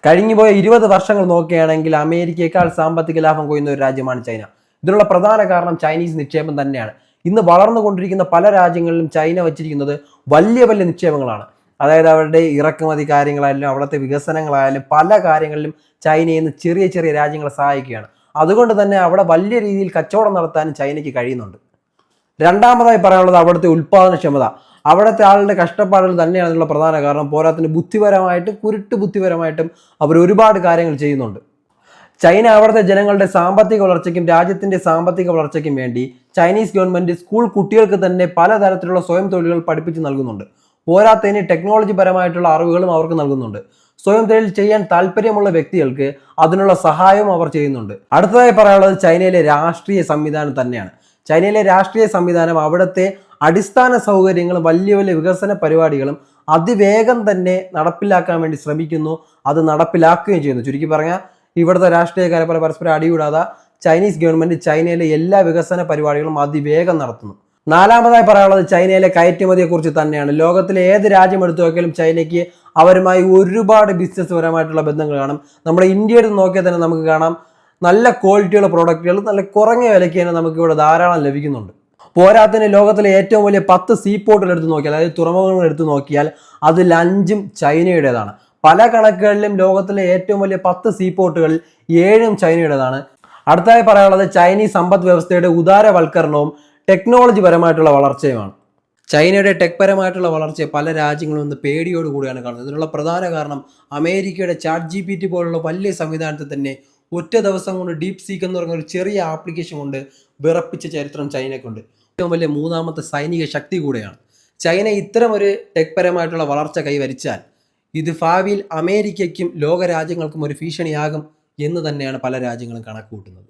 കഴിഞ്ഞുപോയ 20 വർഷങ്ങൾ നോക്കുകയാണെങ്കിൽ അമേരിക്കയേക്കാൾ സാമ്പത്തിക ലാഭം കൊയ്യുന്ന ഒരു രാജ്യമാണ് ചൈന. ഇതിനുള്ള പ്രധാന കാരണം ചൈനീസ് നിക്ഷേപം തന്നെയാണ്. ഇന്ന് വളർന്നുകൊണ്ടിരിക്കുന്ന പല രാജ്യങ്ങളിലും ചൈന വച്ചിരിക്കുന്നത് വലിയ വലിയ നിക്ഷേപങ്ങളാണ്. അതായത് അവരുടെ ഇറക്കുമതി കാര്യങ്ങളായാലും അവിടുത്തെ വികസനങ്ങളായാലും പല കാര്യങ്ങളിലും ചൈനയിൽ നിന്ന് ചെറിയ ചെറിയ രാജ്യങ്ങളെ സഹായിക്കുകയാണ്. അതുകൊണ്ട് തന്നെ അവിടെ വലിയ രീതിയിൽ കച്ചവടം നടത്താനും ചൈനയ്ക്ക് കഴിയുന്നുണ്ട്. രണ്ടാമതായി പറയാനുള്ളത് അവിടുത്തെ ഉൽപ്പാദനക്ഷമത. അവിടുത്തെ ആളുടെ കഷ്ടപ്പാടുകൾ തന്നെയാണ് അതിനുള്ള പ്രധാന കാരണം. പോരാത്തിന് ബുദ്ധിപരമായിട്ടും കുരുട്ട് ബുദ്ധിപരമായിട്ടും അവർ ഒരുപാട് കാര്യങ്ങൾ ചെയ്യുന്നുണ്ട്. ചൈന അവിടുത്തെ ജനങ്ങളുടെ സാമ്പത്തിക വളർച്ചയ്ക്കും രാജ്യത്തിന്റെ സാമ്പത്തിക വളർച്ചയ്ക്കും വേണ്ടി ചൈനീസ് ഗവൺമെന്റ് സ്കൂൾ കുട്ടികൾക്ക് തന്നെ പലതരത്തിലുള്ള സ്വയം തൊഴിലുകൾ പഠിപ്പിച്ച് നൽകുന്നുണ്ട്. പോരാത്തതിന് ടെക്നോളജി പരമായിട്ടുള്ള അറിവുകളും അവർക്ക് നൽകുന്നുണ്ട്. സ്വയം തൊഴിൽ ചെയ്യാൻ താല്പര്യമുള്ള വ്യക്തികൾക്ക് അതിനുള്ള സഹായവും അവർ ചെയ്യുന്നുണ്ട്. അടുത്തതായി പറയാനുള്ളത് ചൈനയിലെ രാഷ്ട്രീയ സംവിധാനം തന്നെയാണ്. ചൈനയിലെ രാഷ്ട്രീയ സംവിധാനം അവിടുത്തെ അടിസ്ഥാന സൗകര്യങ്ങളും വലിയ വലിയ വികസന പരിപാടികളും അതിവേഗം തന്നെ നടപ്പിലാക്കാൻ വേണ്ടി ശ്രമിക്കുന്നു. അത് നടപ്പിലാക്കുകയും ചെയ്യുന്നു. ചുരുക്കി പറഞ്ഞാൽ ഇവിടുത്തെ രാഷ്ട്രീയക്കാരെ പരസ്പരം അടികൂടാതെ ചൈനീസ് ഗവൺമെന്റ് ചൈനയിലെ എല്ലാ വികസന പരിപാടികളും അതിവേഗം നടത്തുന്നു. നാലാമതായി പറയാനുള്ളത് ചൈനയിലെ കയറ്റുമതിയെ കുറിച്ച് തന്നെയാണ്. ലോകത്തിലെ ഏത് രാജ്യം എടുത്തു നോക്കിയാലും ചൈനയ്ക്ക് അവരുമായി ഒരുപാട് ബിസിനസ് പരമായിട്ടുള്ള ബന്ധങ്ങൾ കാണും. നമ്മുടെ ഇന്ത്യയിൽ നോക്കിയാൽ തന്നെ നമുക്ക് കാണാം നല്ല ക്വാളിറ്റിയുള്ള പ്രോഡക്റ്റുകൾ നല്ല കുറഞ്ഞ വിലയ്ക്ക് തന്നെ നമുക്ക് ഇവിടെ ധാരാളം ലഭിക്കുന്നുണ്ട്. പോരാത്തിന് ലോകത്തിലെ ഏറ്റവും വലിയ 10 സീപോർട്ടുകൾ എടുത്ത് നോക്കിയാൽ, അതായത് തുറമുഖങ്ങൾ എടുത്തു നോക്കിയാൽ അതിൽ 5ഉം ചൈനയുടേതാണ്. പല കണക്കുകളിലും ലോകത്തിലെ ഏറ്റവും വലിയ 10 സീപോർട്ടുകളിൽ 7ഉം ചൈനയുടേതാണ്. അടുത്തായി പറയാനുള്ളത് ചൈനീസ് സമ്പദ് വ്യവസ്ഥയുടെ ഉദാരവൽക്കരണവും ടെക്നോളജി പരമായിട്ടുള്ള വളർച്ചയുമാണ്. ചൈനയുടെ ടെക് പരമായിട്ടുള്ള വളർച്ചയെ പല രാജ്യങ്ങളും ഇന്ന് പേടിയോടുകൂടിയാണ് കാണുന്നത്. ഇതിനുള്ള പ്രധാന കാരണം അമേരിക്കയുടെ ChatGPT പോലുള്ള വലിയ സംവിധാനത്തെ തന്നെ ഒറ്റ ദിവസം കൊണ്ട് ഡീപ് സീക്ക് എന്ന് പറഞ്ഞ ഒരു ചെറിയ ആപ്ലിക്കേഷൻ കൊണ്ട് വിറപ്പിച്ച ചരിത്രം ചൈനയ്ക്കുണ്ട്. ഏറ്റവും വലിയ മൂന്നാമത്തെ സൈനിക ശക്തി കൂടെയാണ്. ചൈന ഇത്തരം ഒരു ടെക് പരമായിട്ടുള്ള വളർച്ച കൈവരിച്ചാൽ ഇത് ഭാവിയിൽ അമേരിക്കയ്ക്കും ലോകരാജ്യങ്ങൾക്കും ഒരു ഭീഷണിയാകും എന്ന് തന്നെയാണ് പല രാജ്യങ്ങളും കണക്കുകൂട്ടുന്നത്.